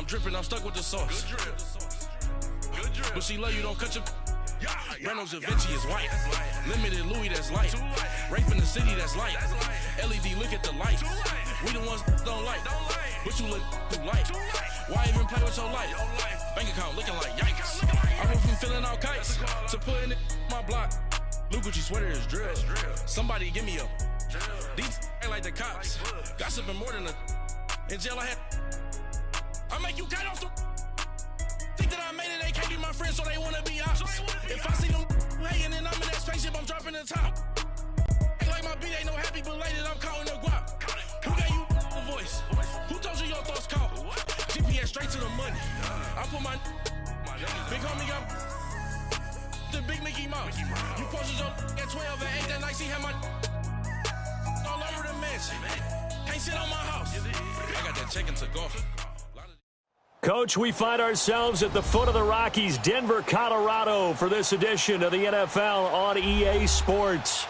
I'm dripping, I'm stuck with the sauce. Good drip. Good drip. But she love you, don't cut your... Breno Da Vinci is white. Limited Louis, that's light. Rape in the city, that's light. LED, look at the lights. We the ones don't like. But you look too light. Why even play with your life? Bank account looking like yikes. I went from filling out kites to putting it in my block. Blue Gucci sweater is drill. Somebody give me a... These ain't like the cops. Gossiping more than a... In jail I had... I make you cut off the... Think that I made it, they can't be my friends, so they wanna be ops. If I see them hating and I'm in that spaceship, I'm dropping the top. Act like my beat ain't no happy belated, I'm counting the guap. Who gave you a voice? Who told you your thoughts count? GPS straight to the money. I put my big homie got the big Mickey Mouse. You posted your at 12 and 8 that night, she had my all over the mansion. Can't sit on my house. I got that check into golf. Coach, we find ourselves at the foot of the Rockies, Denver, Colorado, for this edition of the NFL on EA Sports.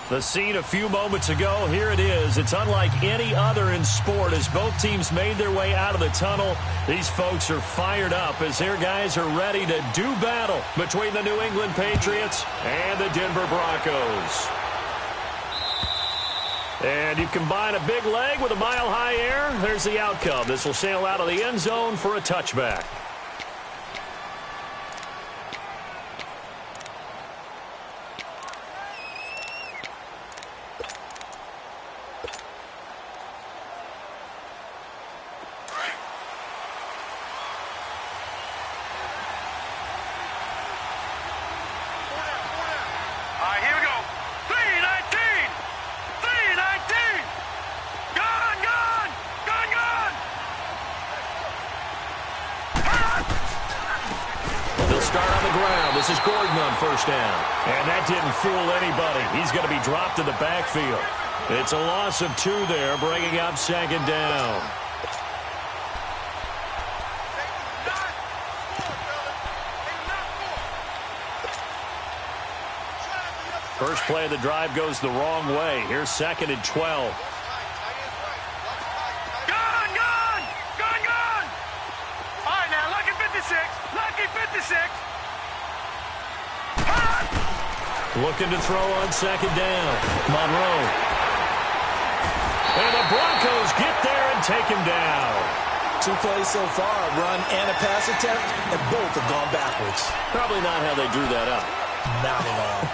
The scene a few moments ago, here it is. It's unlike any other in sport as both teams made their way out of the tunnel. These folks are fired up as their guys are ready to do battle between the New England Patriots and the Denver Broncos. And you combine a big leg with a mile-high air, there's the outcome. This will sail out of the end zone for a touchback. This is Gordon on first down. And that didn't fool anybody. He's going to be dropped in the backfield. It's a loss of 2 there, bringing up second down. First play of the drive goes the wrong way. Here's second and 12. Gone! All right, now, lucky 56. Lucky 56. Looking to throw on second down. Monroe. And the Broncos get there and take him down. 2 plays so far, a run and a pass attempt, and both have gone backwards. Probably not how they drew that up. Not at all.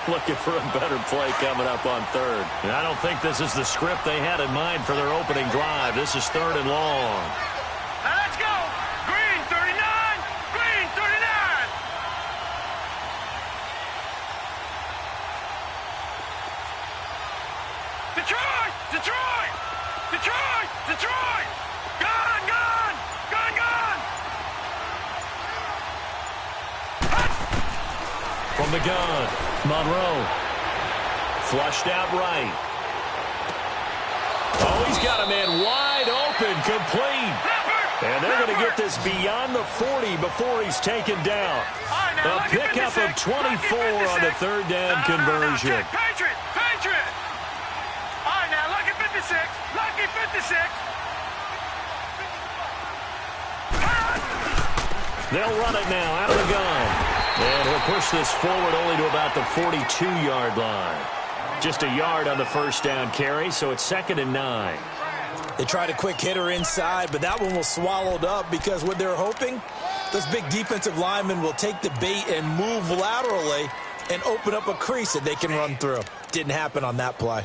Looking for a better play coming up on third. And I don't think this is the script they had in mind for their opening drive. This is 3rd and long. Now let's go. Green 39. Green 39. Detroit! Detroit! Detroit! Detroit! Gone! Gone! Gone! Gone! From the gun, Monroe. Flushed out right. Oh, he's got a man wide open, complete. And they're going to get this beyond the 40 before he's taken down. A pickup of 24 on the 3rd down conversion. Patriot! Patriot! All right, now, lucky 56. Lucky 56. They'll run it now out of the gun. And he'll push this forward only to about the 42-yard line. Just a yard on the first down carry, so it's 2nd and 9. They tried a quick hitter inside, but that one was swallowed up because what they're hoping, those big defensive linemen will take the bait and move laterally and open up a crease that they can run through. Didn't happen on that play.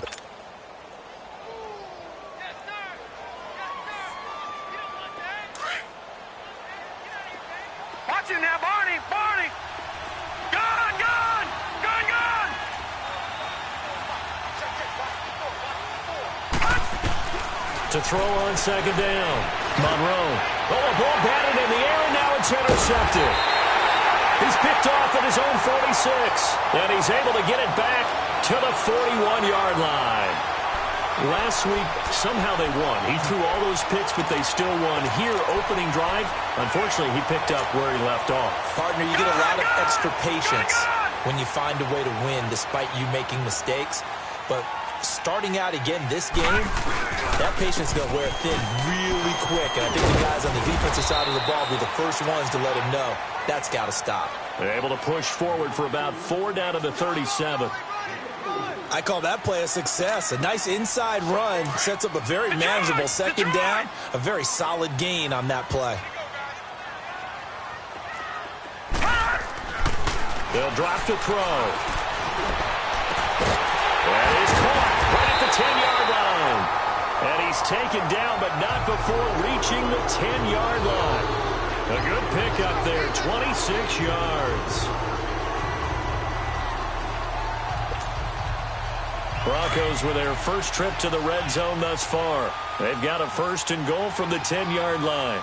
Watch him now, Barney! Barney! Gone! Gone! Gone! Gone! To throw on second down. Monroe. Oh, a ball batted in the air, and now it's intercepted. He's picked off at his own 46, and he's able to get it back to the 41-yard line. Last week, somehow they won. He threw all those picks, but they still won. Here, opening drive, unfortunately, he picked up where he left off. Partner, you get a lot of extra patience when you find a way to win despite you making mistakes. But starting out again this game, that patience is going to wear thin really quick. And I think the guys on the defensive side of the ball will be the first ones to let him know that's got to stop. They're able to push forward for about 4 down to the 37. I call that play a success. A nice inside run sets up a very manageable second down, a very solid gain on that play. They'll drop to throw. And he's caught right at the 10-yard line. And he's taken down, but not before reaching the 10-yard line. A good pickup there, 26 yards. Broncos with their first trip to the red zone thus far. They've got a 1st and goal from the 10-yard line.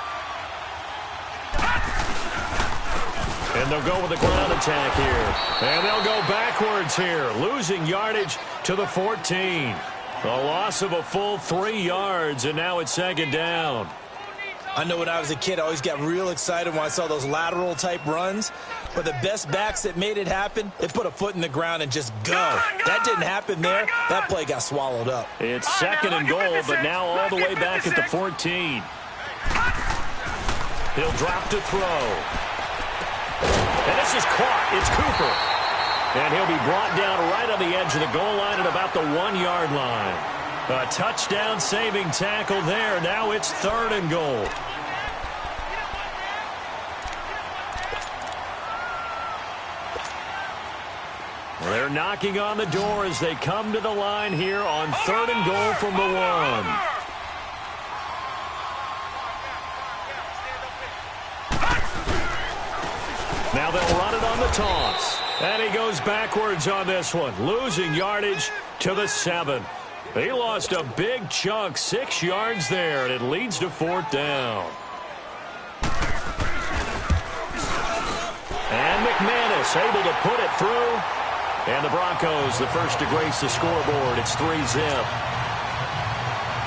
And they'll go with a ground attack here. And they'll go backwards here, losing yardage to the 14. A loss of a full 3 yards, and now it's 2nd down. I know when I was a kid, I always got real excited when I saw those lateral-type runs. But the best backs that made it happen, they put a foot in the ground and just go. That didn't happen there. That play got swallowed up. It's 2nd and goal, but now all the way back at the 14. He'll drop to throw. And this is caught. It's Cooper. And he'll be brought down right on the edge of the goal line at about the 1-yard line. A touchdown-saving tackle there. Now it's 3rd and goal. They're knocking on the door as they come to the line here on 3rd and goal from the 1. Now they'll run it on the toss. And he goes backwards on this one, losing yardage to the 7. He lost a big chunk, 6 yards there, and it leads to 4th down. And McManus able to put it through. And the Broncos, the first to grace the scoreboard. It's 3-zip.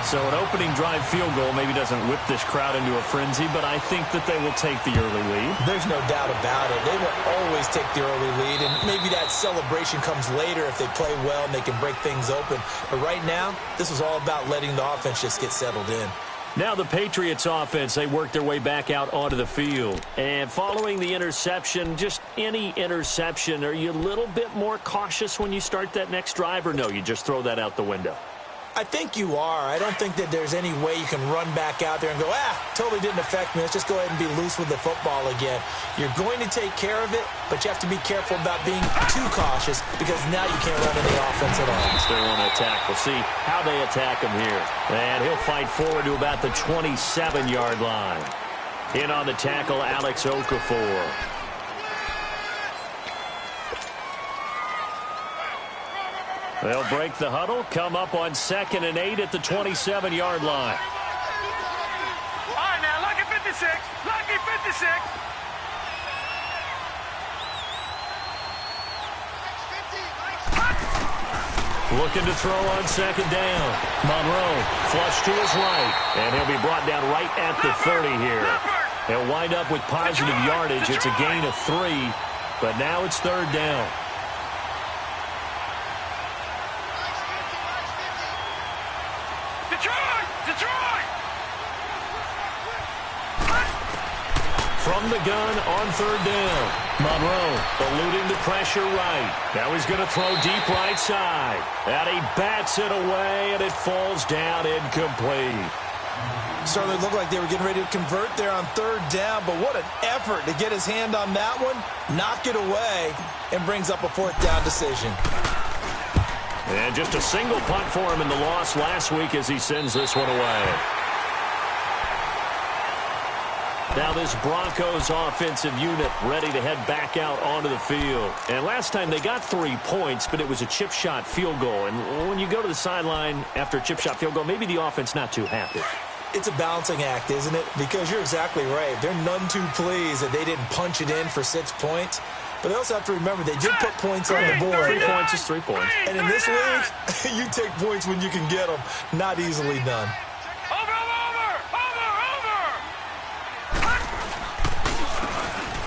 So an opening drive field goal maybe doesn't whip this crowd into a frenzy, but I think that they will take the early lead. There's no doubt about it. They will always take the early lead, and maybe that celebration comes later if they play well and they can break things open. But right now, this was all about letting the offense just get settled in. Now the Patriots offense, they work their way back out onto the field. And following the interception, just any interception, are you a little bit more cautious when you start that next drive, or no, you just throw that out the window? I think you are. I don't think that there's any way you can run back out there and go, totally didn't affect me. Let's just go ahead and be loose with the football again. You're going to take care of it, but you have to be careful about being too cautious because now you can't run any offense at all. They want to attack. We'll see how they attack him here. And he'll fight forward to about the 27-yard line. In on the tackle, Alex Okafor. They'll break the huddle, come up on 2nd and 8 at the 27-yard line. All right, now, lucky 56. Lucky 56. Looking to throw on 2nd down. Monroe flush to his right, and he'll be brought down right at the 30 here. He'll wind up with positive yardage. It's a gain of 3, but now it's 3rd down. From the gun on 3rd down. Monroe eluding the pressure right. Now he's going to throw deep right side. And he bats it away, and it falls down incomplete. Certainly looked like they were getting ready to convert there on 3rd down, but what an effort to get his hand on that one, knock it away, and brings up a 4th down decision. And just a single punt for him in the loss last week as he sends this one away. Now this Broncos offensive unit ready to head back out onto the field. And last time they got 3 points, but it was a chip shot field goal. And when you go to the sideline after a chip shot field goal, maybe the offense not too happy. It's a balancing act, isn't it? Because you're exactly right. They're none too pleased that they didn't punch it in for 6 points. But they also have to remember they did put points on the board. 3 points is 3 points. And in this league, you take points when you can get them. Not easily done.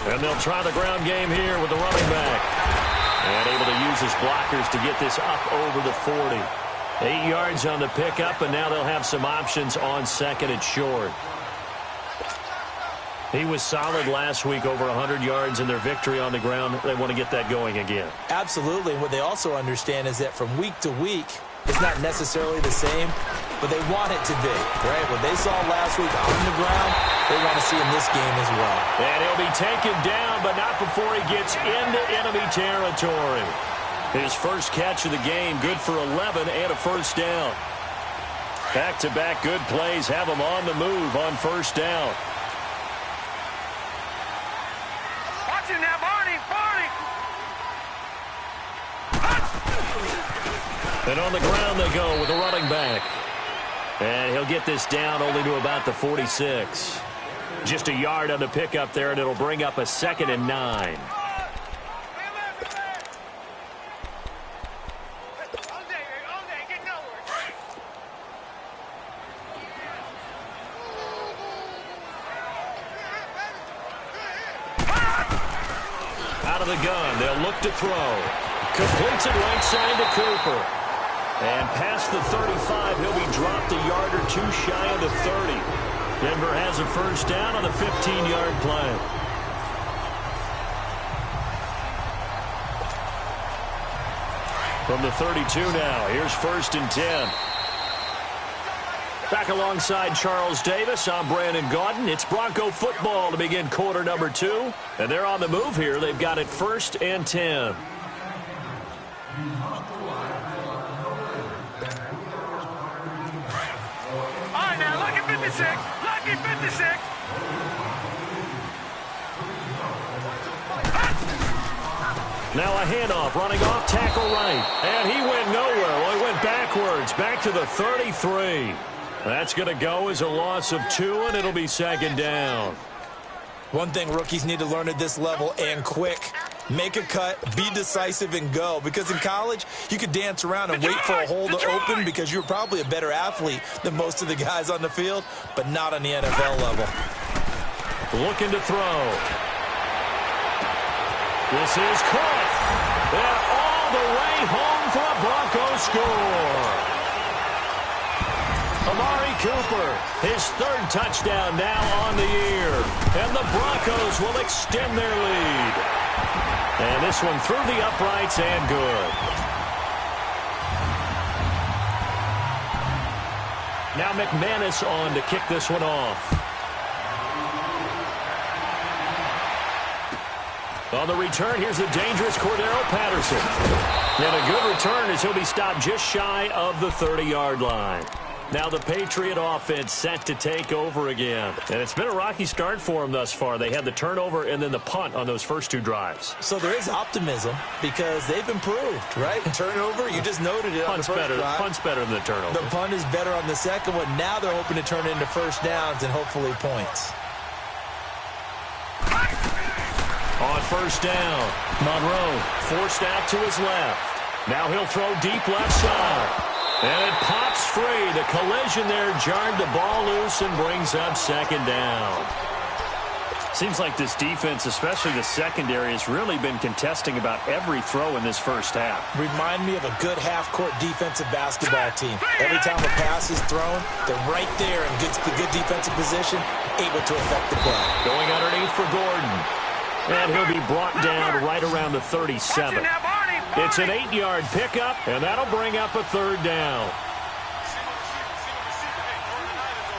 And they'll try the ground game here with the running back. And able to use his blockers to get this up over the 40. 8 yards on the pickup, and now they'll have some options on second and short. He was solid last week, over 100 yards in their victory on the ground. They want to get that going again. Absolutely. What they also understand is that from week to week, it's not necessarily the same, but they want it to be, right? What they saw last week on the ground, they want to see in this game as well. And he'll be taken down, but not before he gets into enemy territory. His first catch of the game, good for 11 and a first down. Back-to-back good plays have him on the move on first down. Watch it now, Barney! And on the ground they go with a running back. And he'll get this down only to about the 46. Just a yard on the pickup there, and it'll bring up a 2nd and 9. Out of the gun, they'll look to throw. Completes it right side to Cooper. And past the 35, he'll be dropped a yard or two shy of the 30. Denver has a first down on the 15-yard play. From the 32 now, here's 1st and 10. Back alongside Charles Davis, I'm Brandon Gaudin. It's Bronco football to begin quarter number 2. And they're on the move here. They've got it 1st and 10. All right, now, lucky 56. Lucky 56. Now a handoff, running off, tackle right. And he went nowhere. Well, he went backwards, back to the 33. That's going to go as a loss of 2, and it'll be 2nd down. One thing rookies need to learn at this level, and quick. Make a cut, be decisive, and go. Because in college, you could dance around and wait for a hole to open because you're probably a better athlete than most of the guys on the field, but not on the NFL level. Looking to throw. This is caught. And all the way home for a Broncos score. Amari Cooper, his 3rd touchdown now on the year. And the Broncos will extend their lead. And this one through the uprights and good. Now McManus on to kick this one off. On the return, here's the dangerous Cordero Patterson. And a good return as he'll be stopped just shy of the 30-yard line. Now the Patriot offense set to take over again. And it's been a rocky start for them thus far. They had the turnover and then the punt on those first 2 drives. So there is optimism because they've improved, right? Turnover, you just noted it on the first drive. Punt's better than the turnover. The punt is better on the second one. Now they're hoping to turn it into first downs and hopefully points. On first down, Monroe forced out to his left. Now he'll throw deep left side. And it pops free. The collision there jarred the ball loose and brings up 2nd down. Seems like this defense, especially the secondary, has really been contesting about every throw in this first half. Remind me of a good half-court defensive basketball team. Every time a pass is thrown, they're right there in good defensive position, able to affect the play. Going underneath for Gordon. And he'll be brought down right around the 37. It's an 8-yard pickup, and that'll bring up a 3rd down.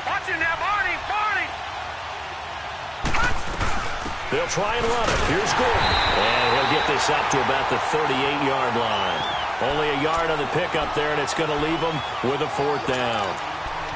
Watch it now, Barney! They'll try and run it. Here's Gordon. And he'll get this up to about the 38-yard line. Only a yard on the pickup there, and it's going to leave him with a 4th down.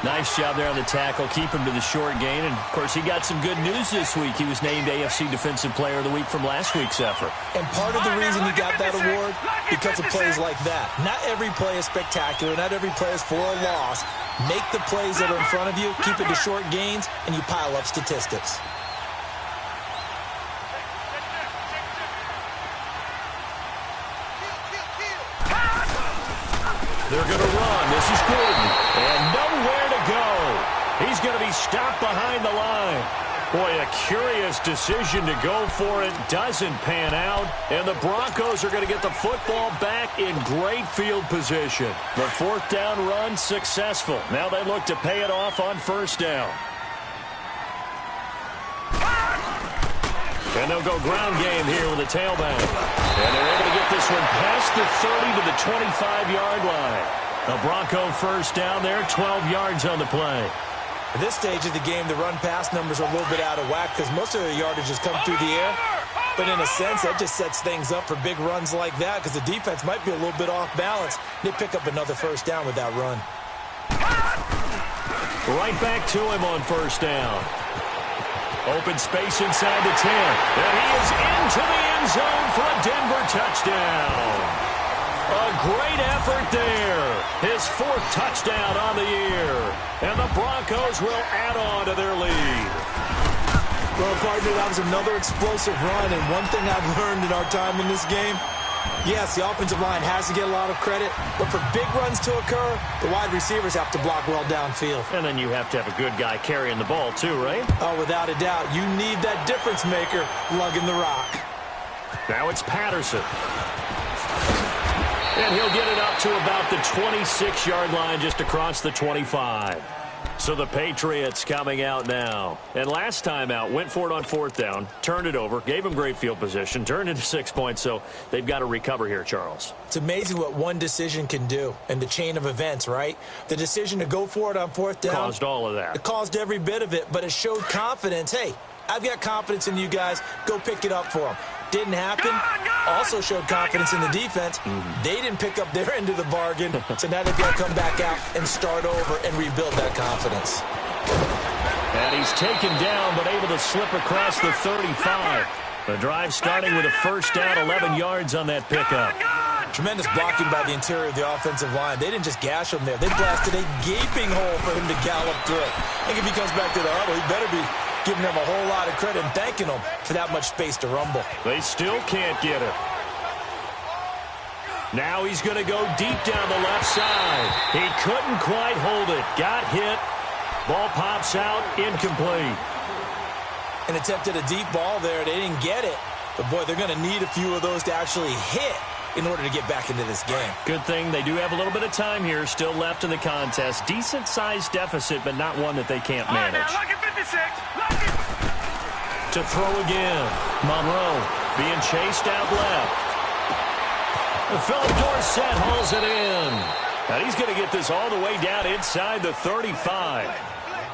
Nice job there on the tackle. Keep him to the short gain. And, of course, he got some good news this week. He was named AFC Defensive Player of the Week from last week's effort. And part of the reason he got that award, because of plays like that. Not every play is spectacular. Not every play is for a loss. Make the plays that are in front of you, keep it to short gains, and you pile up statistics. They're going to run. This is Gordon. And nowhere to go. He's going to be stopped behind the line. Boy, a curious decision to go for it. Doesn't pan out. And the Broncos are going to get the football back in great field position. The fourth down run successful. Now they look to pay it off on first down. And they'll go ground game here with a tailback. And they're able to get this one past the 30 to the 25-yard line. The Bronco first down there, 12 yards on the play. At this stage of the game, the run-pass numbers are a little bit out of whack because most of the yardage has come through the air. But in a sense, that just sets things up for big runs like that because the defense might be a little bit off balance. They pick up another first down with that run. Right back to him on first down. Open space inside the 10. And he is into the end zone for a Denver touchdown. A great effort there. His fourth touchdown on the year. And the Broncos will add on to their lead. Well, partner, that was another explosive run. And one thing I've learned in our time in this game, yes, the offensive line has to get a lot of credit. But for big runs to occur, the wide receivers have to block well downfield. And then you have to have a good guy carrying the ball too, right? Oh, without a doubt. You need that difference maker lugging the rock. Now it's Patterson. And he'll get it up to about the 26-yard line just across the 25. So the Patriots coming out now. And last time out, went for it on fourth down, turned it over, gave them great field position, turned into 6 points, so they've got to recover here, Charles. It's amazing what one decision can do in the chain of events, right? The decision to go for it on fourth down. Caused all of that. It caused every bit of it, but it showed confidence. Hey, I've got confidence in you guys. Go pick it up for them. Didn't happen. Also showed confidence in the defense. They didn't pick up their end of the bargain, so now they've got to come back out and start over and rebuild that confidence. And he's taken down, but able to slip across the 35. The drive starting with a first down, 11 yards on that pickup. Tremendous blocking by the interior of the offensive line. They didn't just gash him there. They blasted a gaping hole for him to gallop through. I think if he comes back to the huddle, he better be giving them a whole lot of credit and thanking them for that much space to rumble. They still can't get it. Now he's going to go deep down the left side. He couldn't quite hold it. Got hit. Ball pops out. Incomplete. An attempt at a deep ball there. They didn't get it. But, boy, they're going to need a few of those to actually hit in order to get back into this game. Good thing they do have a little bit of time here still left in the contest. Decent-sized deficit, but not one that they can't manage. All right, now, look at 56. Look at... To throw again. Monroe being chased out left. Philip Dorsett hauls it in. And he's going to get this all the way down inside the 35.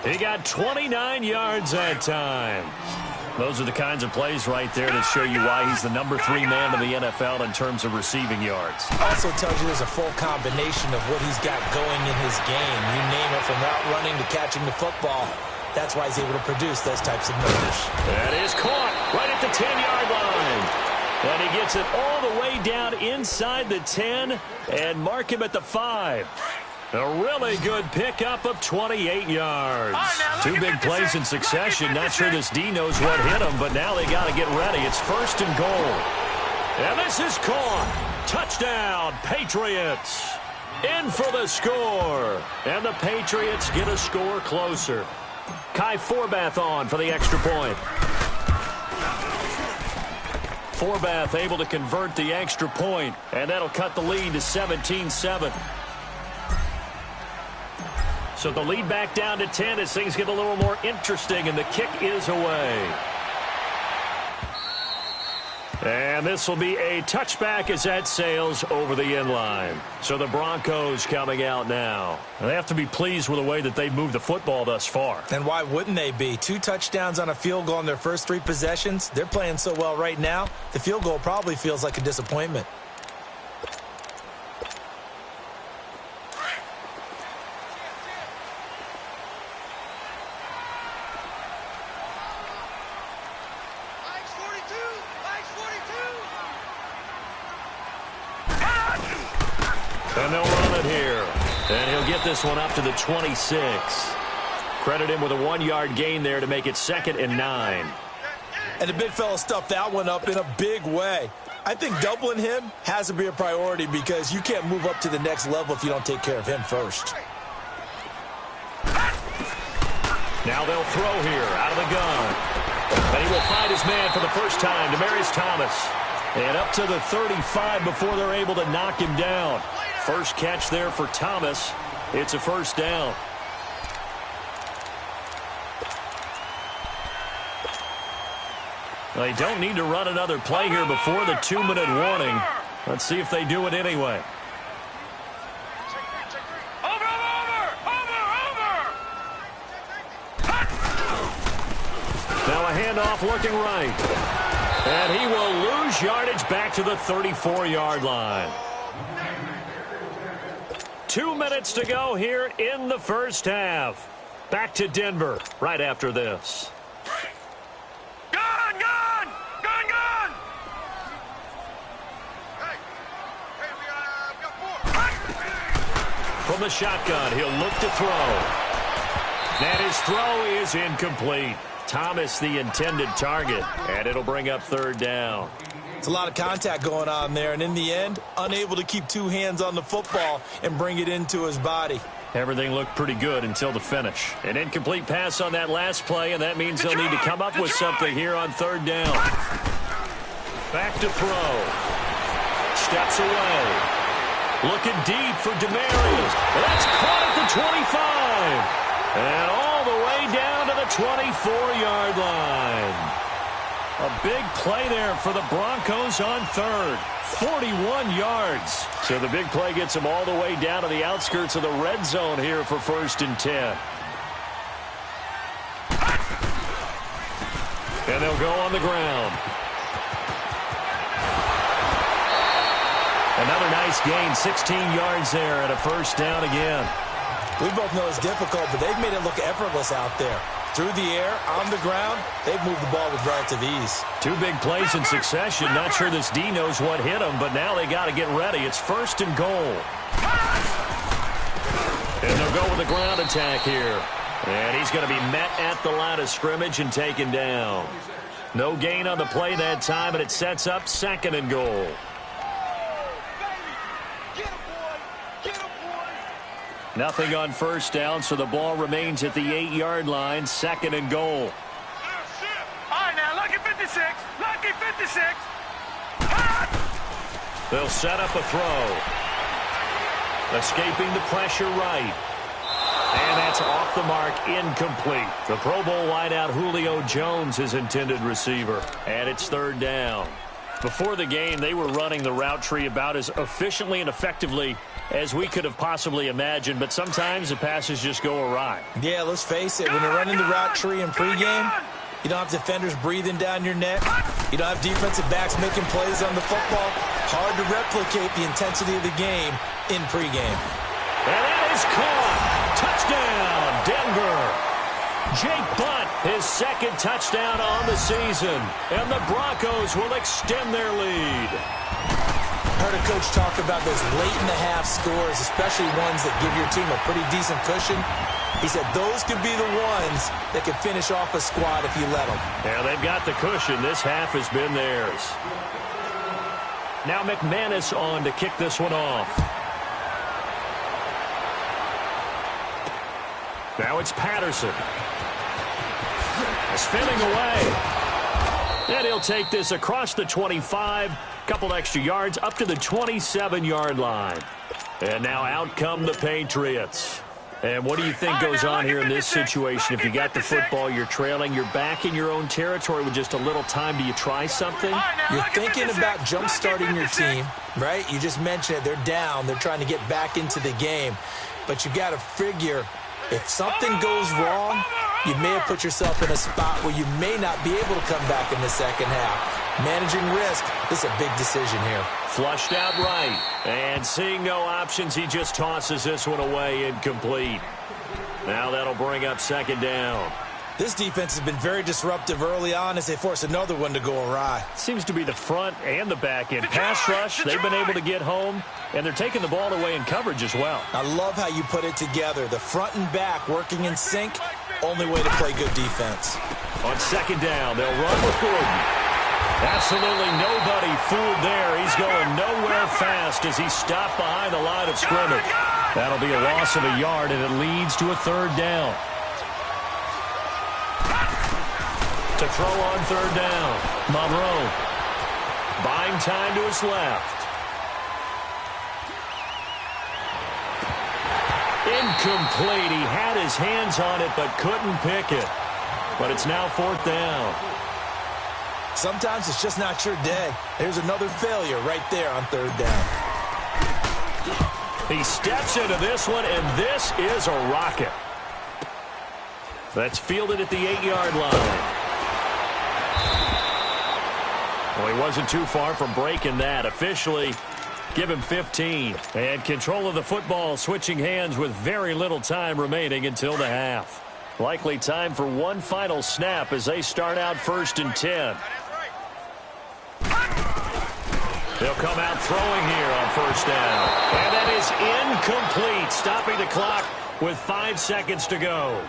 He got 29 yards that time. Those are the kinds of plays right there that show you why he's the number 3 man in the NFL in terms of receiving yards. Also tells you there's a full combination of what he's got going in his game. You name it, from route running to catching the football. That's why he's able to produce those types of numbers. That is caught right at the 10-yard line. And he gets it all the way down inside the 10 and mark him at the 5. A really good pickup of 28 yards. Two big plays in succession. Not sure this D knows what hit him, but now they got to get ready. It's first and goal. And this is caught. Touchdown, Patriots. In for the score. And the Patriots get a score closer. Kai Forbath on for the extra point. Forbath able to convert the extra point, and that'll cut the lead to 17-7. So the lead back down to 10 as things get a little more interesting, and the kick is away. And this will be a touchback as that sails over the end line. So the Broncos coming out now. And they have to be pleased with the way that they've moved the football thus far. And why wouldn't they be? 2 touchdowns on a field goal in their first 3 possessions. They're playing so well right now, the field goal probably feels like a disappointment. And they'll run it here. And he'll get this one up to the 26. Credit him with a 1-yard gain there to make it 2nd and 9. And the big fella stuffed that one up in a big way. I think doubling him has to be a priority because you can't move up to the next level if you don't take care of him first. Now they'll throw here out of the gun. And he will find his man for the first time, Demaryius Thomas. And up to the 35 before they're able to knock him down. First catch there for Thomas. It's a first down. They don't need to run another play here before the 2-minute warning. Let's see if they do it anyway. Now a handoff looking right. And he will lose yardage back to the 34-yard line. 2 minutes to go here in the first half. Back to Denver right after this. Gun! Gun! Gun! Gun! Hey, we got 4. From the shotgun, he'll look to throw. And his throw is incomplete. Thomas the intended target, and it'll bring up third down. It's a lot of contact going on there, and in the end, unable to keep two hands on the football and bring it into his body. Everything looked pretty good until the finish. An incomplete pass on that last play, and that means they'll need to come up with something here on third down. Back to throw. Steps away. Looking deep for Demaryius. That's caught at the 25. And all the way down to the 24-yard line. A big play there for the Broncos on third. 41 yards. So the big play gets them all the way down to the outskirts of the red zone here for 1st and 10. And they'll go on the ground. Another nice gain, 16 yards there and a first down again. We both know it's difficult, but they've made it look effortless out there. Through the air, on the ground, they've moved the ball with relative ease. 2 big plays in succession. Not sure this D knows what hit them, but now they got to get ready. It's 1st and goal. And they'll go with a ground attack here. And he's going to be met at the line of scrimmage and taken down. No gain on the play that time, and it sets up 2nd and goal. Nothing on first down, so the ball remains at the 8-yard line. 2nd and goal. All right, now, lucky 56. Lucky 56. They'll set up a throw. Escaping the pressure right. And that's off the mark, incomplete. The Pro Bowl wideout Julio Jones is intended receiver. And it's 3rd down. Before the game, they were running the route tree about as efficiently and effectively as we could have possibly imagined, but sometimes the passes just go awry. Yeah, let's face it, when you're running the route tree in pregame, you don't have defenders breathing down your neck. You don't have defensive backs making plays on the football. Hard to replicate the intensity of the game in pregame. And that is caught. Touchdown, Denver. Jake Butt, his 2nd touchdown on the season. And the Broncos will extend their lead. Heard a coach talk about those late-in-the-half scores, especially ones that give your team a pretty decent cushion. He said those could be the ones that can finish off a squad if you let them. Yeah, they've got the cushion. This half has been theirs. Now McManus on to kick this one off. Now it's Patterson. Spinning away. And he'll take this across the 25. Couple extra yards up to the 27-yard line. And now out come the Patriots. And what do you think goes on here in this situation? If you got the football, you're trailing, you're back in your own territory with just a little time. Do you try something? You're thinking about jump-starting your team, right? You just mentioned it. They're down. They're trying to get back into the game. But you got to figure if something goes wrong, you may have put yourself in a spot where you may not be able to come back in the second half. Managing risk, this is a big decision here. Flushed out right. And seeing no options, he just tosses this one away, incomplete. Now that'll bring up 2nd down. This defense has been very disruptive early on as they force another one to go awry. Seems to be the front and the back end. Pass rush, they've been able to get home, and they're taking the ball away in coverage as well. I love how you put it together. The front and back working in sync, only way to play good defense. On 2nd down, they'll run with Gordon. Absolutely nobody fooled there. He's going nowhere fast as he stopped behind the line of scrimmage. That'll be a loss of a yard, and it leads to a 3rd down. to throw on third down. Monroe buying time to his left. Incomplete. He had his hands on it but couldn't pick it. But it's now fourth down. Sometimes it's just not your day. There's another failure right there on third down. He steps into this one, and this is a rocket. That's fielded at the 8-yard line. Well, he wasn't too far from breaking that. Officially, give him 15. And control of the football switching hands with very little time remaining until the half. Likely time for one final snap as they start out 1st and 10. They'll come out throwing here on 1st down. And that is incomplete, stopping the clock with 5 seconds to go.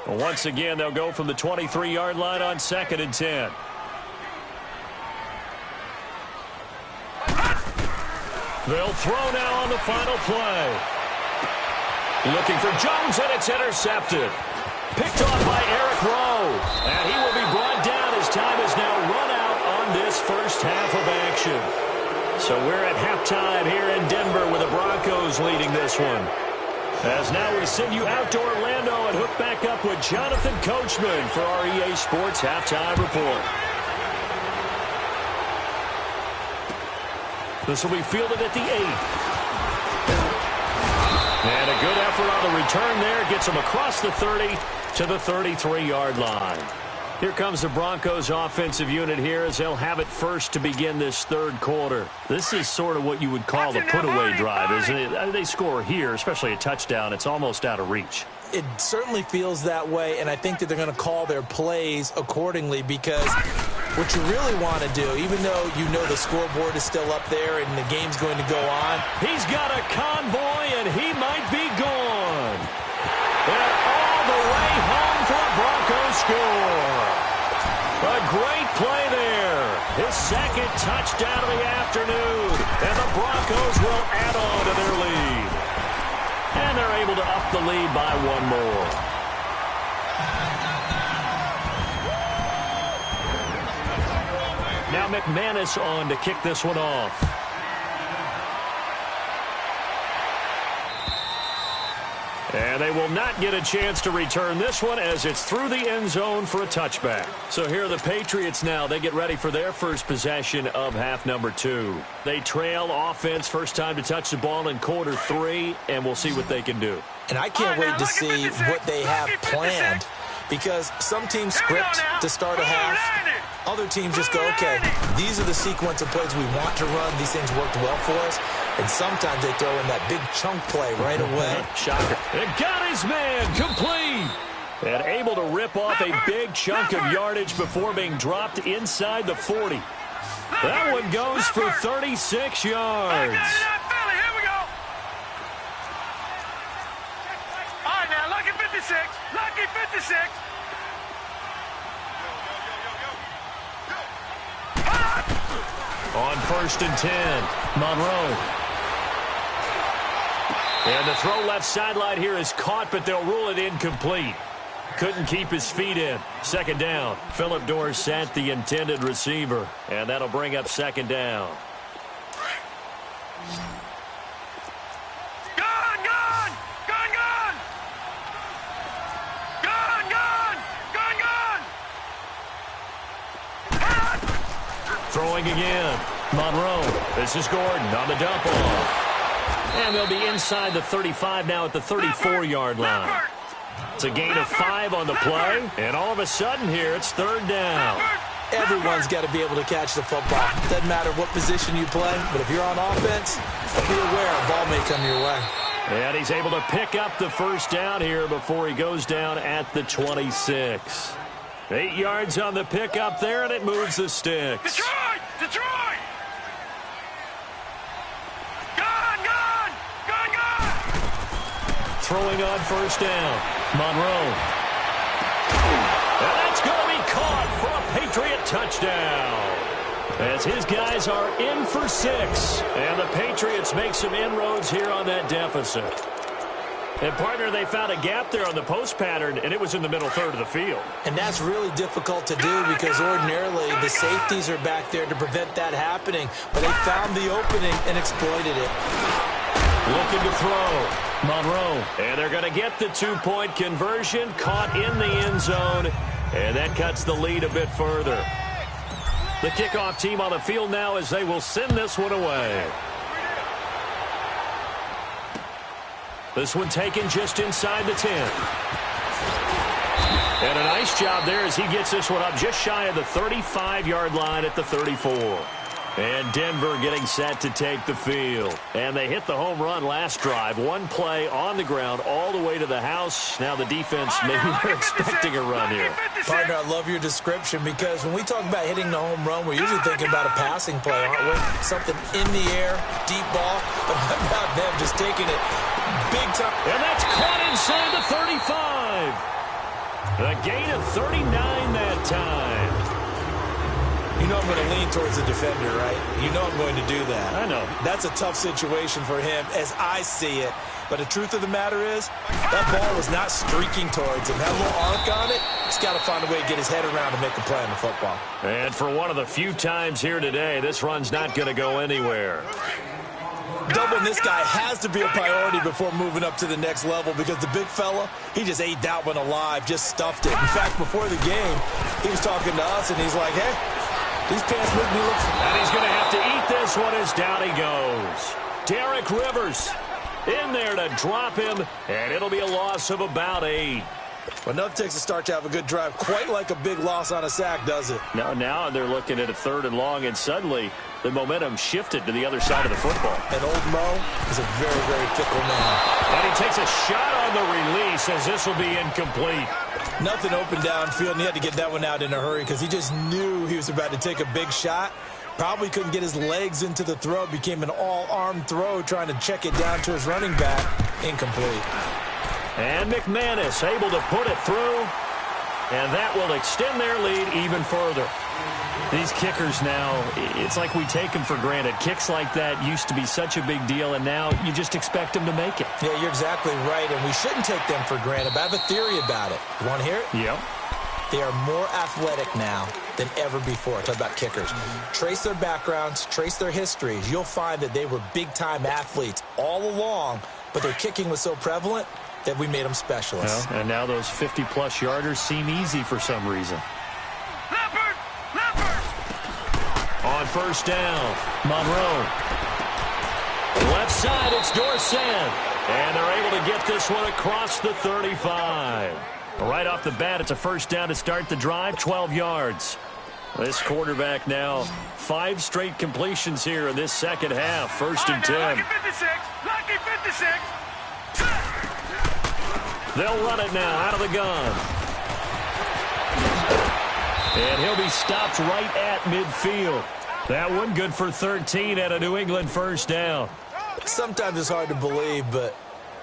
Well, once again, they'll go from the 23-yard line on 2nd and 10. They'll throw now on the final play. Looking for Jones, and it's intercepted. Picked off by Eric Rowe. And he will be brought down as time is now run out on this first half of action. So we're at halftime here in Denver with the Broncos leading this one. As now we send you out to Orlando and hook back up with Jonathan Coachman for our EA Sports Halftime Report. This will be fielded at the 8. And a good effort on the return there. Gets him across the 30 to the 33-yard line. Here comes the Broncos offensive unit here as they'll have it first to begin this third quarter. This is sort of what you would call the put-away drive, isn't it? They score here, especially a touchdown. It's almost out of reach. It certainly feels that way, and I think that they're going to call their plays accordingly because what you really want to do, even though you know the scoreboard is still up there and the game's going to go on. He's got a convoy, and he might be gone. And all the way home for a Broncos score. A great play there. His second touchdown of the afternoon. And the Broncos will add on to their lead. And they're able to up the lead by one more. Now McManus on to kick this one off. And they will not get a chance to return this one as it's through the end zone for a touchback. So here are the Patriots now. They get ready for their first possession of half number 2. They trail offense first time to touch the ball in quarter 3, and we'll see what they can do. And I can't wait to see what they have planned because some teams script to start a half. Other teams just go, okay, these are the sequence of plays we want to run. These things worked well for us. And sometimes they throw in that big chunk play right away. Shocker. And got his man complete. And able to rip off a big chunk of yardage before being dropped inside the 40. That one goes for 36 yards. Here we go. All right, now, lucky 56. Lucky 56. On 1st and 10, Monroe. And the throw left sideline here is caught, but they'll rule it incomplete. Couldn't keep his feet in. Second down. Philip Dorsett, the intended receiver. And that'll bring up second down. Gone, gone! Gone, gone! Gone, gone! Gone, gone! Throwing again. Monroe. This is Gordon on the dump off. And they'll be inside the 35 now at the 34-yard line. It's a gain of 5 on the play. And all of a sudden here, it's third down. Everyone's got to be able to catch the football. Doesn't matter what position you play, but if you're on offense, be aware a ball may come your way. And he's able to pick up the first down here before he goes down at the 26. 8 yards on the pickup there, and it moves the sticks. Detroit! Detroit! Gone, gone! Gone, gone! Throwing on first down. Monroe. And that's going to be caught for a Patriot touchdown. As his guys are in for 6. And the Patriots make some inroads here on that deficit. And, partner, they found a gap there on the post pattern, and it was in the middle third of the field. And that's really difficult to do because ordinarily the safeties are back there to prevent that happening. But they found the opening and exploited it. Looking to throw. Monroe. And they're going to get the two-point conversion, caught in the end zone, and that cuts the lead a bit further. The kickoff team on the field now as they will send this one away. This one taken just inside the 10. And a nice job there as he gets this one up just shy of the 35-yard line at the 34. And Denver getting set to take the field. And they hit the home run last drive. One play on the ground all the way to the house. Now the defense, maybe they're expecting a run here. Partner, I love your description because when we talk about hitting the home run, we're usually thinking about a passing play, aren't we? Something in the air, deep ball. But how about them just taking it big time? And that's caught inside the 35. A gain of 39 that time. You know I'm going to lean towards the defender, right? You know I'm going to do that. I know. That's a tough situation for him as I see it. But the truth of the matter is, that ball was not streaking towards him. That little arc on it, he's got to find a way to get his head around and make a play on the football. And for one of the few times here today, this run's not going to go anywhere. Doubling this guy has to be a priority before moving up to the next level because the big fella, he just ate that one alive, just stuffed it. In fact, before the game, he was talking to us, and he's like, hey, these pants make me look... And he's going to have to eat this one as down he goes. Derek Rivers in there to drop him, and it'll be a loss of about 8. Well, enough takes a start to have a good drive, quite like a big loss on a sack, does it? Now they're looking at a 3rd and long, and suddenly the momentum shifted to the other side of the football. And old Mo is a very, very fickle man. And he takes a shot on the release as this will be incomplete. Nothing open downfield, and he had to get that one out in a hurry because he just knew he was about to take a big shot. Probably couldn't get his legs into the throw. Became an all-arm throw trying to check it down to his running back. Incomplete. And McManus able to put it through. And that will extend their lead even further. These kickers now, it's like we take them for granted. Kicks like that used to be such a big deal, and now you just expect them to make it. Yeah, you're exactly right, and we shouldn't take them for granted, but I have a theory about it. You want to hear it? Yep. They are more athletic now than ever before. Talk about kickers. Trace their backgrounds, trace their histories. You'll find that they were big-time athletes all along, but their kicking was so prevalent that we made them specialists. Well, and now those 50-plus yarders seem easy for some reason. On first down, Monroe. Left side, it's Dorsett. And they're able to get this one across the 35. Right off the bat, it's a first down to start the drive, 12 yards. This quarterback now, 5 straight completions here in this second half, 1st and 10. Lucky 56, lucky 56. They'll run it now out of the gun. And he'll be stopped right at midfield. That one good for 13 at a New England first down. Sometimes it's hard to believe, but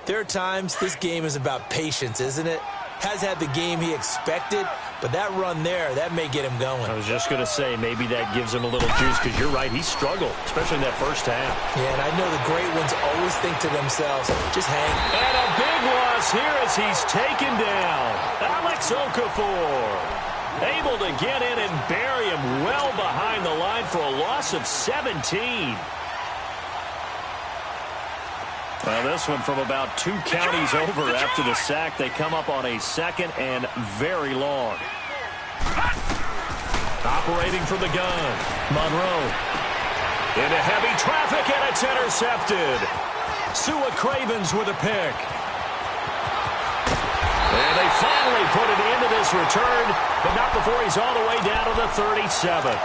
there are times this game is about patience, isn't it? Has had the game he expected, but that run there, that may get him going. I was just going to say, maybe that gives him a little juice, because you're right, he struggled, especially in that first half. Yeah, and I know the great ones always think to themselves, just hang. And a big loss here as he's taken down. Alex Okafor able to get in and bury him well behind the line for a loss of 17. Well, this one from about 2 counties over after the sack. They come up on a 2nd and very long. Operating from the gun, Monroe. Into heavy traffic, and it's intercepted. Sua Cravens with a pick. And they finally put it into this return, but not before he's all the way down to the 37.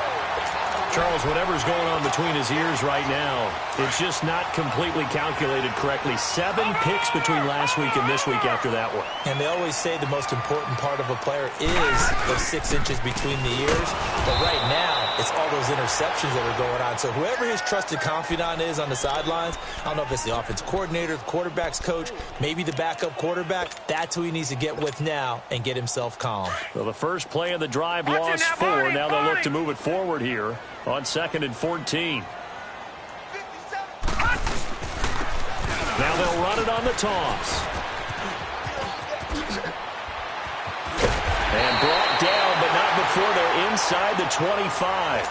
Charles, whatever's going on between his ears right now, it's just not completely calculated correctly. 7 picks between last week and this week after that one. And they always say the most important part of a player is those 6 inches between the ears. But right now, it's all those interceptions that are going on. So whoever his trusted confidant is on the sidelines, I don't know if it's the offense coordinator, the quarterback's coach, maybe the backup quarterback, that's who he needs to get with now and get himself calm. Well, the first play of the drive lost 4. Now they'll look to move it forward here on 2nd and 14. Now they'll run it on the toss. inside the 25.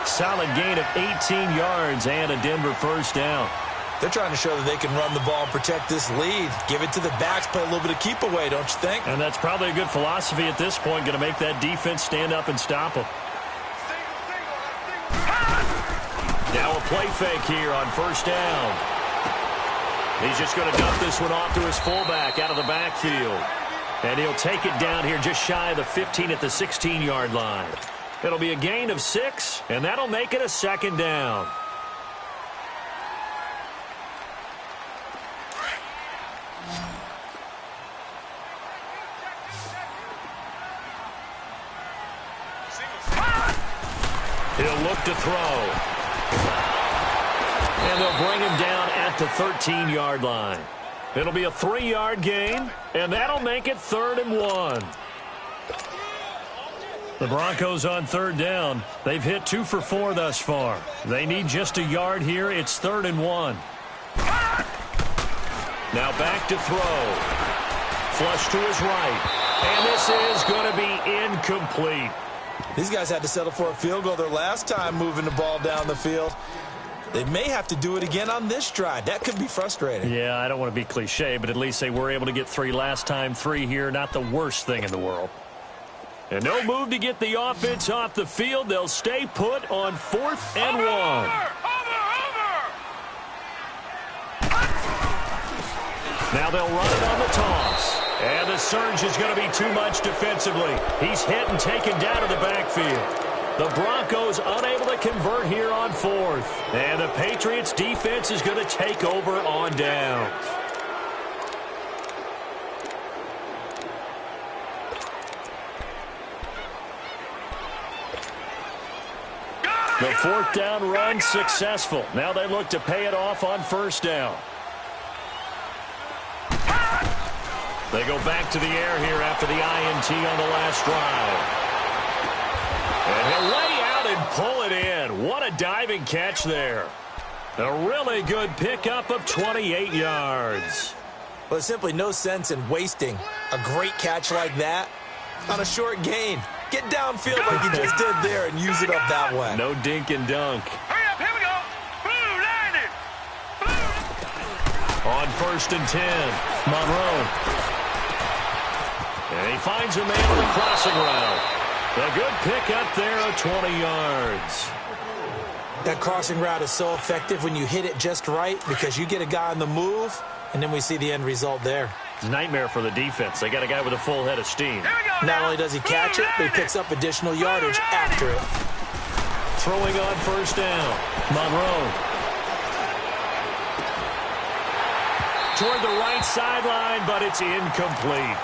Solid gain of 18 yards and a Denver first down. They're trying to show that they can run the ball and protect this lead. Give it to the backs, play a little bit of keep away, don't you think? And that's probably a good philosophy at this point, going to make that defense stand up and stop them. Now a play fake here on first down. He's just going to dump this one off to his fullback out of the backfield. And he'll take it down here just shy of the 15 at the 16-yard line. It'll be a gain of 6, and that'll make it a second down. He'll look to throw. And they'll bring him down at the 13-yard line. It'll be a 3-yard gain, and that'll make it 3rd and 1. The Broncos on third down. They've hit 2 for 4 thus far. They need just a yard here. It's 3rd and 1. Now back to throw. Flush to his right. And this is going to be incomplete. These guys had to settle for a field goal their last time moving the ball down the field. They may have to do it again on this drive. That could be frustrating. Yeah, I don't want to be cliche, but at least they were able to get 3 last time. 3 here, not the worst thing in the world. And no move to get the offense off the field. They'll stay put on 4th and 1. Now they'll run it on the toss. And the surge is going to be too much defensively. He's hit and taken down to the backfield. The Broncos unable to convert here on 4th. And the Patriots defense is going to take over on downs. The 4th down run successful. Now they look to pay it off on first down. They go back to the air here after the INT on the last drive. And he'll lay out and pull it in. What a diving catch there. A really good pickup of 28 yards. Well, there's simply no sense in wasting a great catch like that on a short gain. Get downfield like you just did there and use it up that way. No dink and dunk. Hurry up, here we go. Blue, landed. Blue. On 1st and 10, Monroe. And he finds a man on the crossing route. A good pickup there of 20 yards. That crossing route is so effective when you hit it just right because you get a guy on the move, and then we see the end result there. It's a nightmare for the defense. They got a guy with a full head of steam. Not only does he catch it, but he picks up additional yardage after it. Throwing on first down, Monroe. Toward the right sideline, but it's incomplete.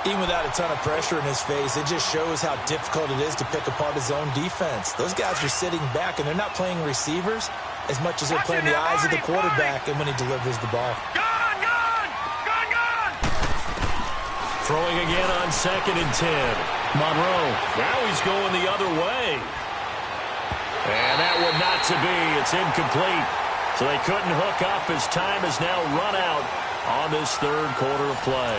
Even without a ton of pressure in his face, it just shows how difficult it is to pick apart his own defense. Those guys are sitting back, and they're not playing receivers as much as they're playing the eyes of the quarterback and when he delivers the ball. Throwing again on 2nd and 10. Monroe. Now he's going the other way. And that one not to be. It's incomplete. So they couldn't hook up as time has now run out on this 3rd quarter of play.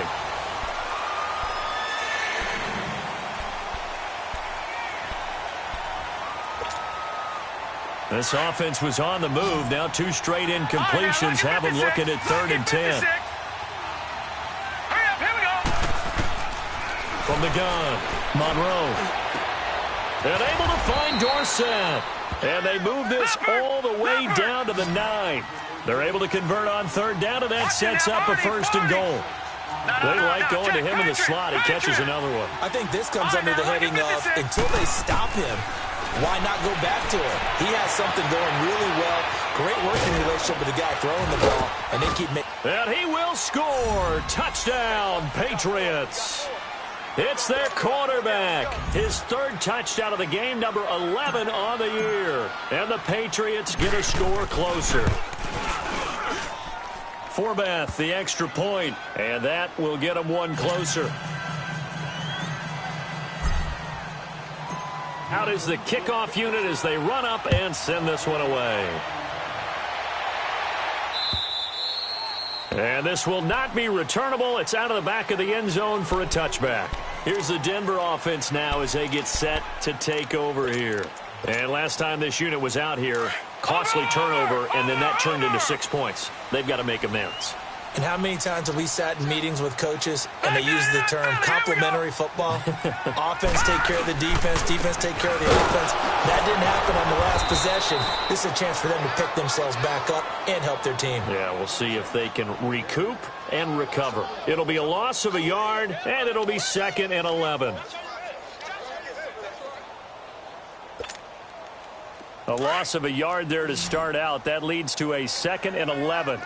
This offense was on the move. Now 2 straight incompletions have them looking at 3rd and 10. From the gun, Monroe. And able to find Dorsett. And they move this all the way down to the 9. They're able to convert on 3rd down, and that sets up a 1st and goal. They like going to him in the slot. He catches another one. I think this comes under the heading of until they stop him, why not go back to him? He has something going really well. Great working relationship with the guy throwing the ball, and they keep making. And he will score. Touchdown, Patriots. It's their quarterback. His 3rd touchdown of the game, number 11 on the year. And the Patriots get a score closer. Forbath, the extra point, and that will get them 1 closer. Out is the kickoff unit as they run up and send this one away. And this will not be returnable. It's out of the back of the end zone for a touchback. Here's the Denver offense now as they get set to take over here. And last time this unit was out here, costly turnover, and then that turned into 6 points. They've got to make amends. And how many times have we sat in meetings with coaches and they use the term complementary football? Offense take care of the defense, defense take care of the offense. That didn't happen on the last possession. This is a chance for them to pick themselves back up and help their team. Yeah, we'll see if they can recoup and recover. It'll be a loss of a yard, and it'll be 2nd and 11. A loss of a yard there to start out. That leads to a 2nd and 11.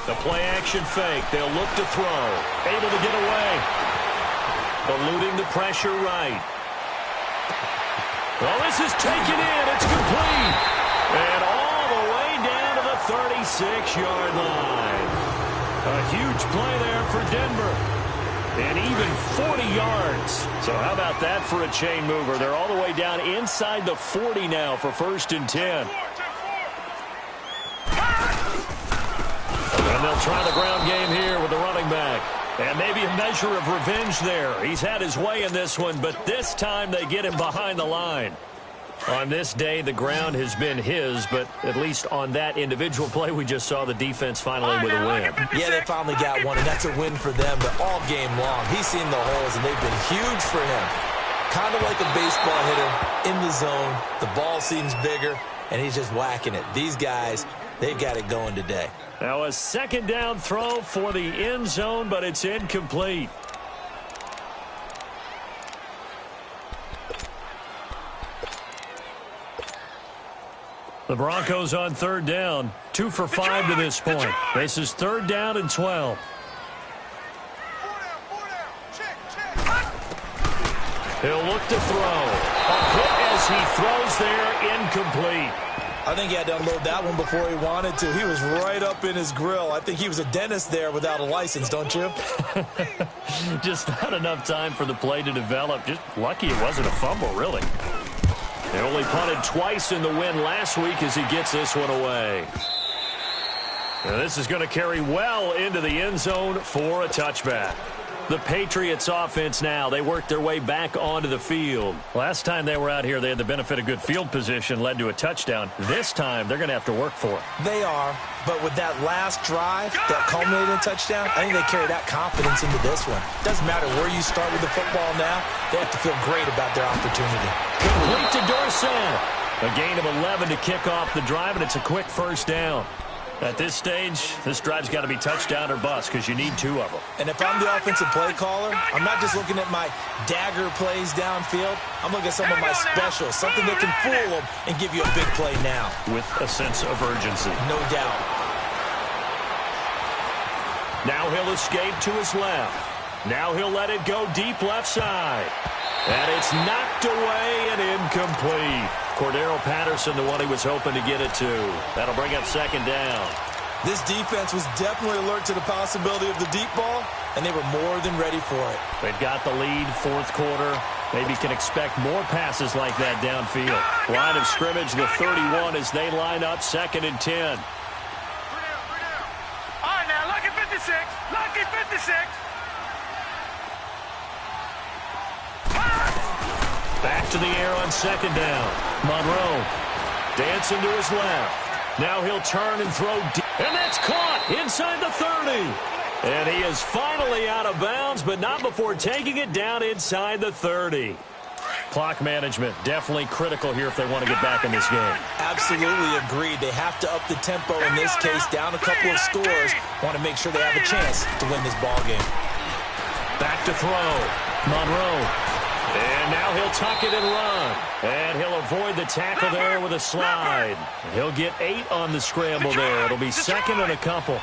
The play-action fake. They'll look to throw. Able to get away. Eluding the pressure right. Well, this is taken in. It's complete. And all the way down to the 36-yard line. A huge play there for Denver. And even 40 yards. So how about that for a chain mover? They're all the way down inside the 40 now for 1st and 10. And they'll try the ground game here with the running back. And maybe a measure of revenge there. He's had his way in this one, but this time they get him behind the line. On this day, the ground has been his, but at least on that individual play, we just saw the defense finally with a win. Yeah, they finally got one, and that's a win for them, but all game long, he's seen the holes, and they've been huge for him. Kind of like a baseball hitter in the zone. The ball seems bigger, and he's just whacking it. These guys, they've got it going today. Now a 2nd down throw for the end zone, but it's incomplete. The Broncos on 3rd down. 2 for 5 to this point. This is 3rd down and 12. He'll look to throw. A hit as he throws there, incomplete. I think he had to unload that one before he wanted to. He was right up in his grill. I think he was a dentist there without a license, don't you? Just not enough time for the play to develop. Just lucky it wasn't a fumble, really. They only punted twice in the win last week as he gets this one away. Now this is going to carry well into the end zone for a touchback. The Patriots offense now, they work their way back onto the field. Last time they were out here, they had the benefit of good field position, led to a touchdown. This time, they're going to have to work for it. They are, but with that last drive that culminated in a touchdown, I think they carry that confidence into this one. Doesn't matter where you start with the football now, they have to feel great about their opportunity. Complete to Dorsett. A gain of 11 to kick off the drive, and it's a quick 1st down. At this stage, this drive's got to be touchdown or bust because you need 2 of them. And if I'm the offensive play caller, I'm not just looking at my dagger plays downfield. I'm looking at some of my specials, something that can fool them and give you a big play now. With a sense of urgency. No doubt. Now he'll escape to his left. Now he'll let it go deep left side. And it's knocked away and incomplete. Cordero Patterson, the one he was hoping to get it to. That'll bring up 2nd down. This defense was definitely alert to the possibility of the deep ball, and they were more than ready for it. They've got the lead, 4th quarter. Maybe can expect more passes like that downfield. Line of scrimmage, the 31 as they line up 2nd and 10. All right, now, lucky 56. Lucky 56. Back to the air on 2nd down. Monroe dancing to his left. Now he'll turn and throw deep. And that's caught inside the 30. And he is finally out of bounds, but not before taking it down inside the 30. Clock management definitely critical here if they want to get back in this game. Absolutely agreed. They have to up the tempo in this case, down a couple of scores. Want to make sure they have a chance to win this ball game. Back to throw. Monroe. And now he'll tuck it and run. And he'll avoid the tackle there with a slide. He'll get 8 on the scramble there. It'll be 2nd and a couple.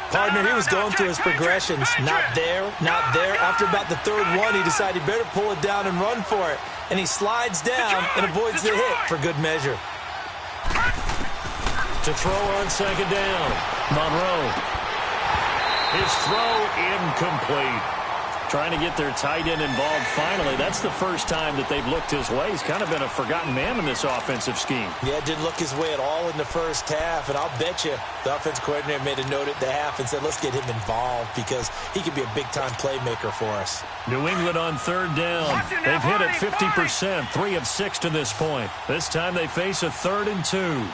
Partner, he was going through his progressions. Not there, not there. After about the 3rd one, he decided he better pull it down and run for it. And he slides down and avoids the hit for good measure. To throw on 2nd down. Monroe. His throw incomplete. Trying to get their tight end involved finally. That's the first time that they've looked his way. He's kind of been a forgotten man in this offensive scheme. Yeah, it didn't look his way at all in the first half. And I'll bet you the offense coordinator made a note at the half and said, let's get him involved because he could be a big-time playmaker for us. New England on third down. They've hit it 50%, 3 of 6 to this point. This time they face a 3rd and 2.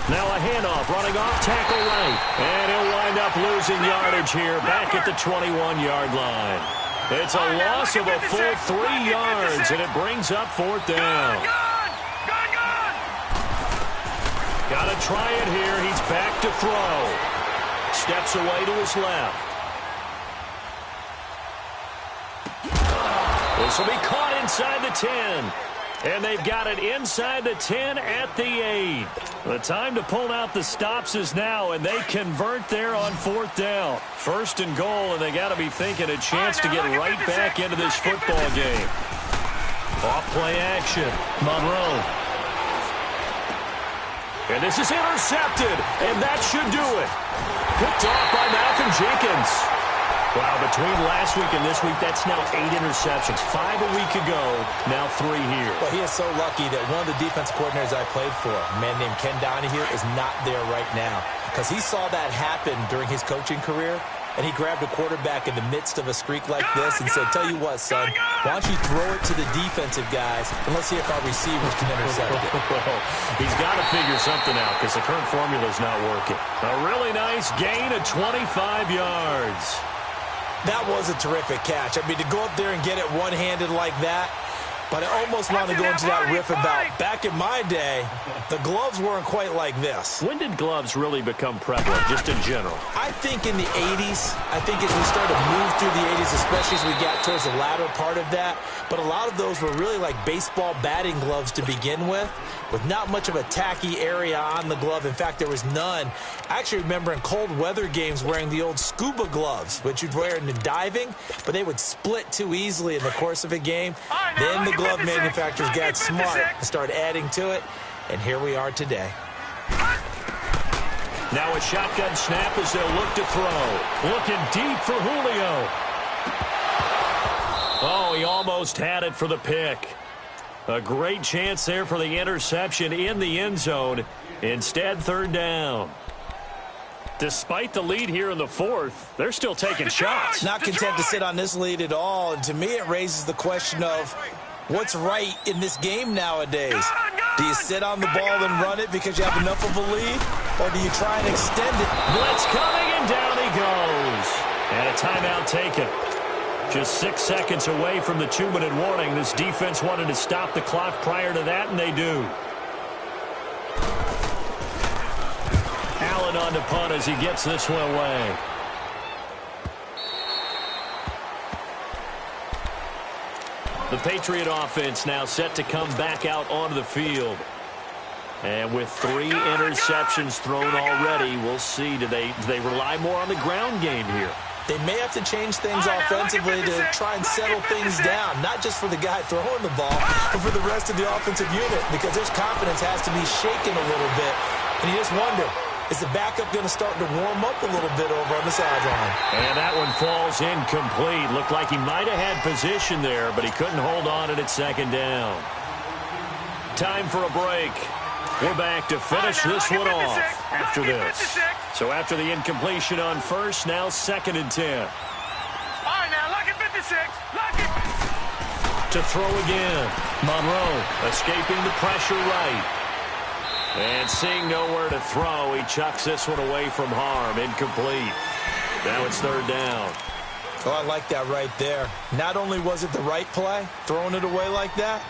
Now a handoff, running off tackle right. And he'll wind up losing yardage here back at the 21-yard line. It's a loss of a full 3 yards, and it brings up 4th down. Got to try it here. He's back to throw. Steps away to his left. This will be caught inside the 10. And they've got it inside the 10 at the 8. The time to pull out the stops is now, and they convert there on 4th down. 1st and goal, and they got to be thinking a chance to get right back into this football game. Off-play action. Monroe. And this is intercepted, and that should do it. Picked off by Malcolm Jenkins. Wow, between last week and this week, that's now 8 interceptions. 5 a week ago, now 3 here. Well, he is so lucky that one of the defense coordinators I played for, a man named Ken Donahue, is not there right now. Because he saw that happen during his coaching career, and he grabbed a quarterback in the midst of a streak like this and said, tell you what, son, why don't you throw it to the defensive guys, and let's see if our receivers can intercept it. He's got to figure something out because the current formula is not working. A really nice gain of 25 yards. That was a terrific catch. I mean, to go up there and get it one-handed like that, but I almost want to go into that riff about back in my day, the gloves weren't quite like this. When did gloves really become prevalent, just in general? I think in the 80s. I think as we started to move through the 80s, especially as we got towards the latter part of that. But a lot of those were really like baseball batting gloves to begin with not much of a tacky area on the glove. In fact, there was none. I actually remember in cold weather games wearing the old scuba gloves, which you'd wear in the diving, but they would split too easily in the course of a game. Then the glove manufacturers got smart and started adding to it, and here we are today. Now a shotgun snap as they'll look to throw. Looking deep for Julio. Oh, he almost had it for the pick. A great chance there for the interception in the end zone. Instead, 3rd down. Despite the lead here in the 4th, they're still taking shots. Not content to sit on this lead at all, and to me it raises the question of what's right in this game nowadays. Do you sit on the ball and run it because you have enough of a lead, or do you try and extend it? Blitz coming, and down he goes. And a timeout taken. Just 6 seconds away from the 2-minute warning. This defense wanted to stop the clock prior to that, and they do. Allen on to punt as he gets this one away. The Patriot offense now set to come back out onto the field. And with 3 interceptions thrown already, we'll see. Do they rely more on the ground game here? They may have to change things offensively to try and settle things down, not just for the guy throwing the ball, but for the rest of the offensive unit, because his confidence has to be shaken a little bit. And you just wonder, is the backup going to start to warm up a little bit over on the sideline? And that one falls incomplete. Looked like he might have had position there, but he couldn't hold on at 2nd down. Time for a break. We're back to finish this one off after this. So after the incompletion on 1st, now 2nd and 10. All right, now, look at 56. Look at... To throw again. Monroe escaping the pressure right. And seeing nowhere to throw, he chucks this one away from harm. Incomplete. Now it's 3rd down. Oh, I like that right there. Not only was it the right play, throwing it away like that,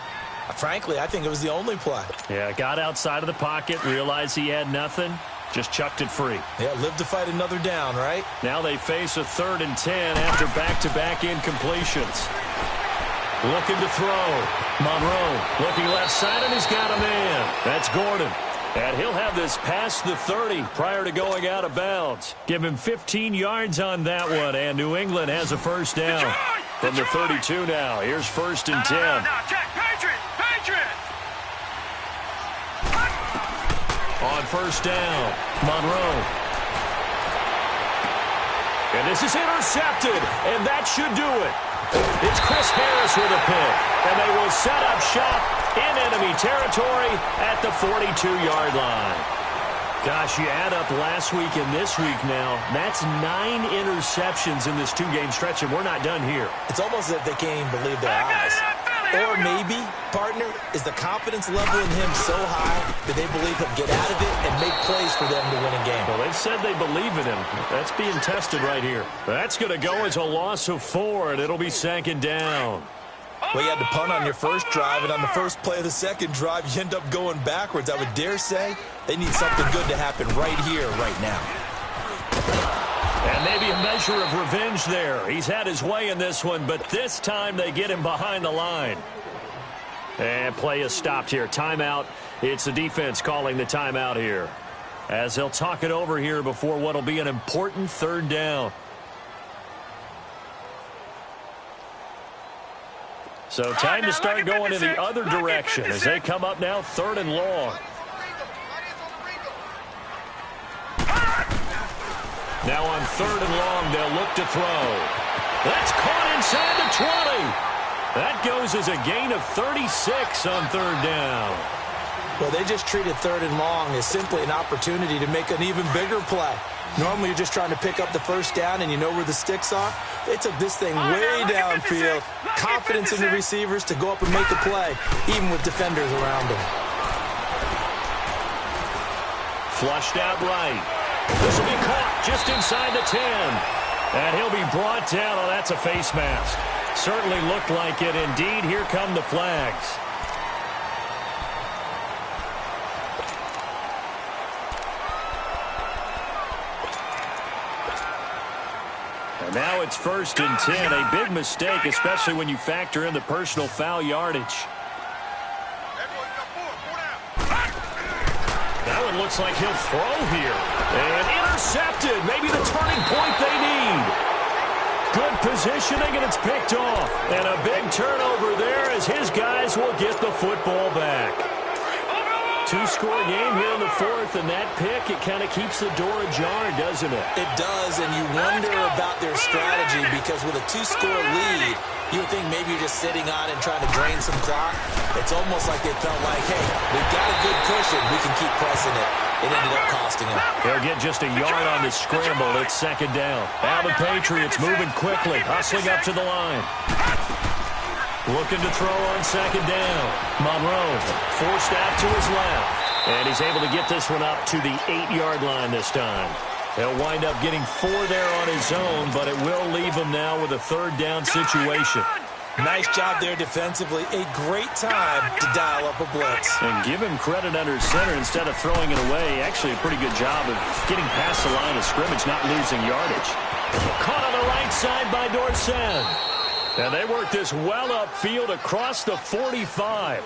frankly, I think it was the only play. Yeah, got outside of the pocket, realized he had nothing, just chucked it free. Yeah, live to fight another down, right? Now they face a 3rd and 10 after back-to-back incompletions. Looking to throw. Monroe looking left side, and he's got a man. That's Gordon. And he'll have this past the 30 prior to going out of bounds. Give him 15 yards on that one, and New England has a 1st down. From the 32 now, here's 1st and 10. Now, check, Patriot! On 1st down, Monroe. And this is intercepted, and that should do it. It's Chris Harris with a pick, and they will set up shop in enemy territory at the 42-yard line. Gosh, you add up last week and this week now, that's 9 interceptions in this 2-game stretch, and we're not done here. It's almost as if they can't even believe their eyes. Or maybe, partner, is the confidence level in him so high that they believe he'll get out of it and make plays for them to win a game. Well, they've said they believe in him. That's being tested right here. That's going to go as a loss of 4, and it'll be 2nd down. Well, you had to punt on your first drive, and on the first play of the second drive, you end up going backwards. I would dare say they need something good to happen right here, right now. And maybe a measure of revenge there. He's had his way in this one, but this time they get him behind the line. And play is stopped here. Timeout. It's the defense calling the timeout here, as they'll talk it over here before what will be an important 3rd down. So time to start going in the other direction as they come up now 3rd and long. Now on 3rd and long, they'll look to throw. That's caught inside the 20. That goes as a gain of 36 on 3rd down. Well, they just treated 3rd and long as simply an opportunity to make an even bigger play. Normally, you're just trying to pick up the 1st down and you know where the sticks are. They took this thing way downfield. Confidence in the receivers to go up and make a play, even with defenders around them. Flushed out right. This will be caught just inside the 10. And he'll be brought down. Oh, that's a face mask. Certainly looked like it. Indeed, here come the flags. And now it's 1st and 10. A big mistake, especially when you factor in the personal foul yardage. That one looks like he'll throw here. And intercepted. Maybe the turning point they need. Good positioning, and it's picked off. And a big turnover there as his guys will get the football back. 2-score game here in the 4th, and that pick, it kind of keeps the door ajar, doesn't it? It does, and you wonder about their strategy because with a 2-score lead, you would think maybe you're just sitting on and trying to drain some clock. It's almost like they felt like, hey, we've got a good cushion. We can keep pressing it. It ended up costing them. They'll get just a yard on the scramble. It's 2nd down. Now the Patriots moving quickly, hustling up to the line. Looking to throw on 2nd down. Monroe forced out to his left. And he's able to get this one up to the 8-yard line this time. He'll wind up getting 4 there on his own, but it will leave him now with a 3rd down situation. Nice job there defensively. A great time to dial up a blitz. And give him credit under center instead of throwing it away. Actually, a pretty good job of getting past the line of scrimmage, not losing yardage. Caught on the right side by Dorsett. And they worked this well upfield across the 45.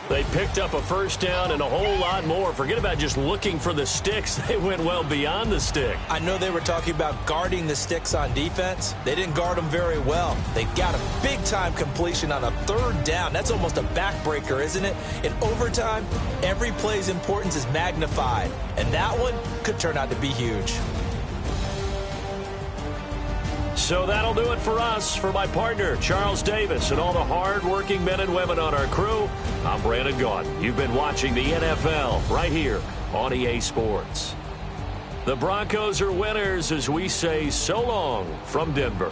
They picked up a 1st down and a whole lot more. Forget about just looking for the sticks. They went well beyond the stick. I know they were talking about guarding the sticks on defense. They didn't guard them very well. They got a big-time completion on a 3rd down. That's almost a backbreaker, isn't it? In overtime, every play's importance is magnified. And that one could turn out to be huge. So that'll do it for us. For my partner, Charles Davis, and all the hard-working men and women on our crew, I'm Brandon Gaudin. You've been watching the NFL right here on EA Sports. The Broncos are winners as we say so long from Denver.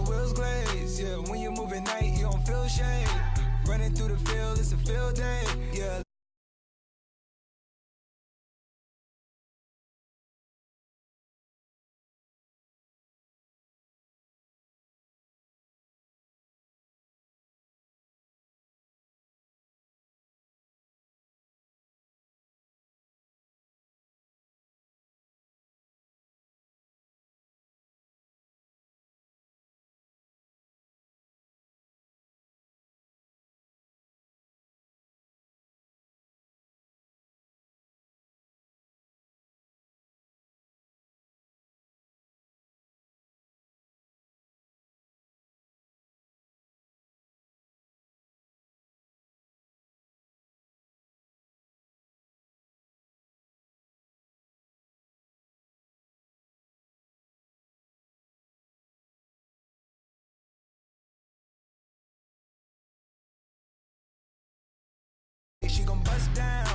your wheels glaze. Yeah, when you move at night, you don't feel shade. Running through the field, it's a field day. Yeah. She gon' bust down.